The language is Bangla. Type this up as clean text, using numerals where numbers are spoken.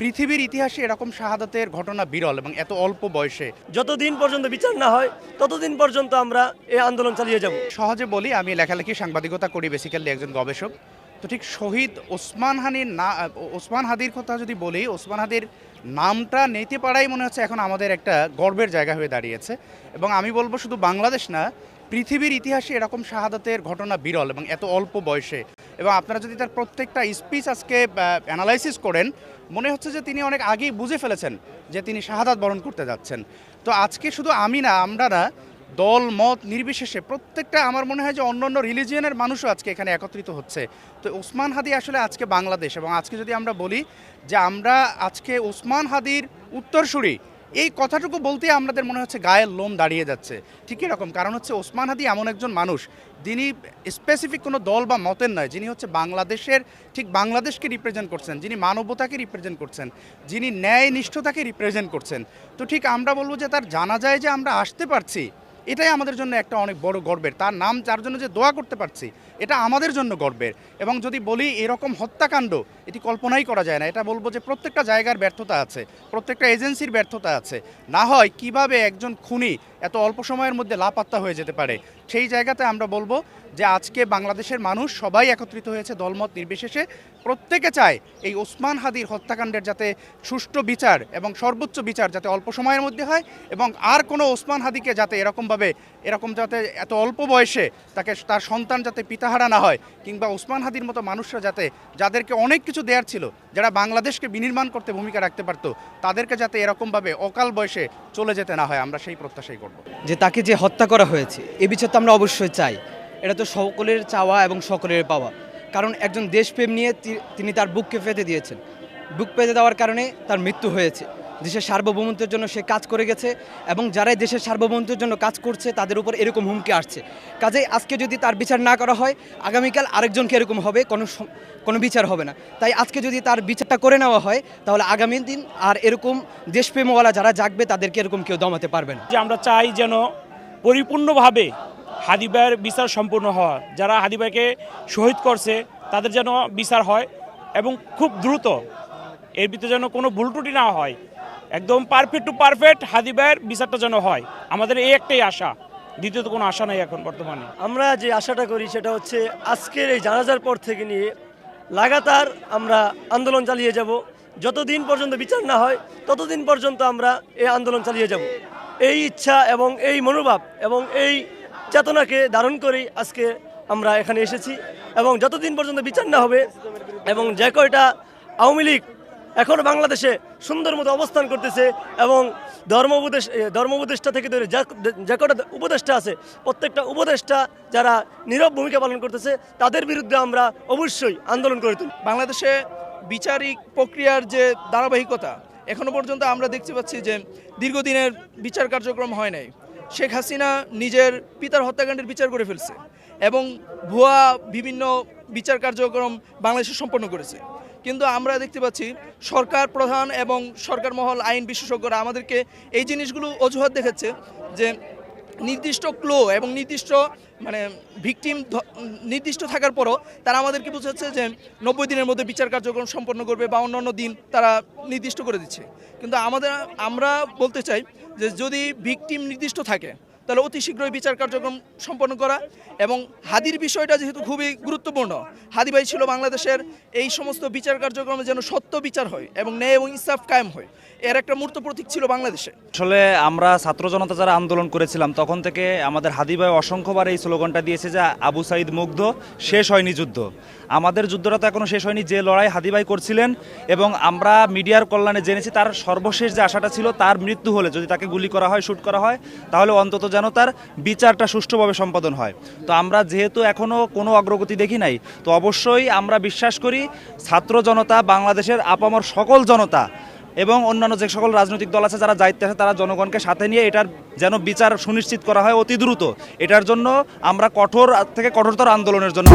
পৃথিবীর ইতিহাসে এরকম শাহাদাতের ঘটনা বিরল এবং এত অল্প বয়সে। যতদিন পর্যন্ত বিচার না হয় ততদিন পর্যন্ত আমরা এই আন্দোলন চালিয়ে যাব। সহজে বলি, আমি লেখালেখি সাংবাদিকতা করি, বেসিক্যালি একজন গবেষক। তো ঠিক শহীদ ওসমান হাদির কথা যদি বলি, ওসমান হাদির নামটা নিতে পারাই মনে হচ্ছে এখন আমাদের একটা গর্বের জায়গা হয়ে দাঁড়িয়েছে। এবং আমি বলবো শুধু বাংলাদেশ না, পৃথিবীর ইতিহাসে এরকম শাহাদাতের ঘটনা বিরল এবং এত অল্প বয়সে। এবং আপনারা যদি তার প্রত্যেকটা স্পিচ আজকে অ্যানালাইসিস করেন, মনে হচ্ছে যে তিনি অনেক আগেই বুঝে ফেলেছেন যে তিনি শাহাদাত বরণ করতে যাচ্ছেন। তো আজকে শুধু আমি না, আমরা না, দল মত নির্বিশেষে প্রত্যেকটা, আমার মনে হয় যে অন্যান্য রিলিজিয়নের মানুষও আজকে এখানে একত্রিত হচ্ছে। তো ওসমান হাদি আসলে আজকে বাংলাদেশ, এবং আজকে যদি আমরা বলি যে আমরা আজকে ওসমান হাদির উত্তরসূরি, এই কথাটুকু বলতে আমাদের মনে হচ্ছে গায়ের লোম দাঁড়িয়ে যাচ্ছে। ঠিক এরকম, কারণ হচ্ছে ওসমান হাদি এমন একজন মানুষ, যিনি স্পেসিফিক কোনো দল বা মতের নয়, যিনি হচ্ছে বাংলাদেশের, ঠিক বাংলাদেশকে রিপ্রেজেন্ট করছেন, যিনি মানবতাকে রিপ্রেজেন্ট করছেন, যিনি ন্যায় নিষ্ঠতাকে রিপ্রেজেন্ট করছেন। তো ঠিক আমরা বলবো যে তার জানাজায় যে আমরা আসতে পারছি, এটাই আমাদের জন্য একটা অনেক বড় গর্বের। তার নাম, যার জন্য যে দোয়া করতে পারছি, এটা আমাদের জন্য গর্বের। এবং যদি বলি এরকম হত্যাকাণ্ড, এটি কল্পনাই করা যায় না। এটা বলবো যে প্রত্যেকটা জায়গার ব্যর্থতা আছে, প্রত্যেকটা এজেন্সির ব্যর্থতা আছে। না হয় কিভাবে একজন খুনি এত অল্প সময়ের মধ্যে লাপাত্তা হয়ে যেতে পারে। সেই জায়গাতে আমরা বলবো যে আজকে বাংলাদেশের মানুষ সবাই একত্রিত হয়েছে, দলমত নির্বিশেষে। প্রত্যেকে চায় এই ওসমান হাদির হত্যাকাণ্ডের যাতে সুষ্ঠু বিচার এবং সর্বোচ্চ বিচার যাতে অল্প সময়ের মধ্যে হয়, এবং আর কোনো ওসমান হাদিকে যাতে এরকম যাতে এত অল্প বয়সে তার সন্তান যাতে পিতাহারা না হয়, কিংবা ওসমান হাদির মতো মানুষরা যাতে, যাদেরকে অনেক কিছু দেওয়ার ছিল, যারা বাংলাদেশকে বিনির্মাণ করতে ভূমিকা রাখতে পারতো, তাদেরকে যাতে এরকমভাবে অকাল বয়সে চলে যেতে না হয়, আমরা সেই প্রত্যাশাই করব। যে তাকে যে হত্যা করা হয়েছে, এ বিচার তো আমরা অবশ্যই চাই। এটা তো সকলের চাওয়া এবং সকলের পাওয়া। কারণ একজন দেশপ্রেম নিয়ে তিনি তার বুককে পেতে দিয়েছেন। বুক পেতে দেওয়ার কারণে তার মৃত্যু হয়েছে। দেশের সার্বভৌমত্বের জন্য সে কাজ করে গেছে, এবং যারাই দেশের সার্বভৌমত্বের জন্য কাজ করছে তাদের উপর এরকম হুমকি আসছে। কাজেই আজকে যদি তার বিচার না করা হয়, আগামীকাল আরেকজনকে এরকম হবে, কোনো বিচার হবে না। তাই আজকে যদি তার বিচারটা করে নেওয়া হয়, তাহলে আগামী দিন আর এরকম দেশপ্রেমওয়ালা যারা জাগবে তাদেরকে এরকম কেউ দমাতে পারবে না। যে আমরা চাই যেন পরিপূর্ণভাবে হাদি ভাইয়ের বিচার সম্পূর্ণ হওয়া, যারা হাদি ভাইকে শহীদ করছে তাদের যেন বিচার হয়, এবং খুব দ্রুত। এর ভিতরে যেন কোনো ভুল ত্রুটি না হয়, একদম পারফেক্ট টু পারফেক্ট হাদি ভাইয়ের বিচারটা যেন হয়। আমাদের এই একটাই আশা, দ্বিতীয়ত কোনো আশা নেই এখন বর্তমানে। আমরা যে আশাটা করি সেটা হচ্ছে আজকের এই জানাজার পর থেকে নিয়ে লাগাতার আমরা আন্দোলন চালিয়ে যাব। যতদিন পর্যন্ত বিচার না হয় ততদিন পর্যন্ত আমরা এই আন্দোলন চালিয়ে যাব। এই ইচ্ছা এবং এই মনোভাব এবং এই চেতনাকে ধারণ করেই আজকে আমরা এখানে এসেছি। এবং যতদিন পর্যন্ত বিচার না হবে, এবং যে কয়টা আওয়ামী লীগ এখন বাংলাদেশে সুন্দর মতো অবস্থান করতেছে, এবং ধর্ম উপদেষ্টা থেকে ধরে যে কটা উপদেষ্টা আছে, প্রত্যেকটা উপদেষ্টা যারা নীরব ভূমিকা পালন করতেছে, তাদের বিরুদ্ধে আমরা অবশ্যই আন্দোলন করে তুলি। বাংলাদেশে বিচারিক প্রক্রিয়ার যে ধারাবাহিকতা, এখনো পর্যন্ত আমরা দেখতে পাচ্ছি যে দীর্ঘদিনের বিচার কার্যক্রম হয় নাই। শেখ হাসিনা নিজের পিতার হত্যাকাণ্ডের বিচার করে ফেলছে, এবং ভুয়া বিভিন্ন বিচার কার্যক্রম বাংলাদেশে সম্পন্ন করেছে। কিন্তু আমরা দেখতে পাচ্ছি সরকার প্রধান এবং সরকার মহল, আইন বিশেষজ্ঞরা আমাদেরকে এই জিনিসগুলো অজুহাত দেখাচ্ছে যে নির্দিষ্ট ক্লো এবং নির্দিষ্ট ভিকটিম নির্দিষ্ট থাকার পরও তারা আমাদেরকে বোঝাচ্ছে যে 90 দিনের মধ্যে বিচার কার্যক্রম সম্পন্ন করবে, বা অন্যান্য দিন তারা নির্দিষ্ট করে দিচ্ছে। কিন্তু আমরা বলতে চাই যে যদি ভিকটিম নির্দিষ্ট থাকে, তাহলে অতি শীঘ্রই বিচার কার্যক্রম সম্পন্ন করা। এবং হাদির বিষয়টা যেহেতু খুবই গুরুত্বপূর্ণ, হাদি ভাই ছিল বাংলাদেশের, এই সমস্ত বিচার কার্যক্রমে যেন সত্য বিচার হয় এবং ন্যায় এবং ইনসাফ কায়েম হয়, এর একটা মূর্ত প্রতীক ছিল বাংলাদেশে। আসলে আমরা ছাত্র জনতা যারা আন্দোলন করেছিলাম, তখন থেকে আমাদের হাদি ভাই অসংখ্যবার এই স্লোগানটা দিয়েছে যে আবু সাইদ মুগ্ধ, শেষ হয়নি যুদ্ধ। আমাদের যুদ্ধটা তো এখনও শেষ হয়নি। যে লড়াই হাদি ভাই করছিলেন, এবং আমরা মিডিয়ার কল্যাণে জেনেছি তার সর্বশেষ যে আশাটা ছিল, তার মৃত্যু হলে যদি তাকে গুলি করা হয়, শ্যুট করা হয়, তাহলে অন্তত যেন তার বিচারটা সুষ্ঠুভাবে সম্পাদন হয়। তো আমরা যেহেতু এখনও কোনো অগ্রগতি দেখি নাই, তো অবশ্যই আমরা বিশ্বাস করি ছাত্র জনতা, বাংলাদেশের আপামর সকল জনতা এবং অন্যান্য যে সকল রাজনৈতিক দল আছে যারা দায়িত্বে আছে, তারা জনগণকে সাথে নিয়ে এটার যেন বিচার সুনিশ্চিত করা হয় অতি দ্রুত। এটার জন্য আমরা কঠোর থেকে কঠোরতর আন্দোলনের জন্য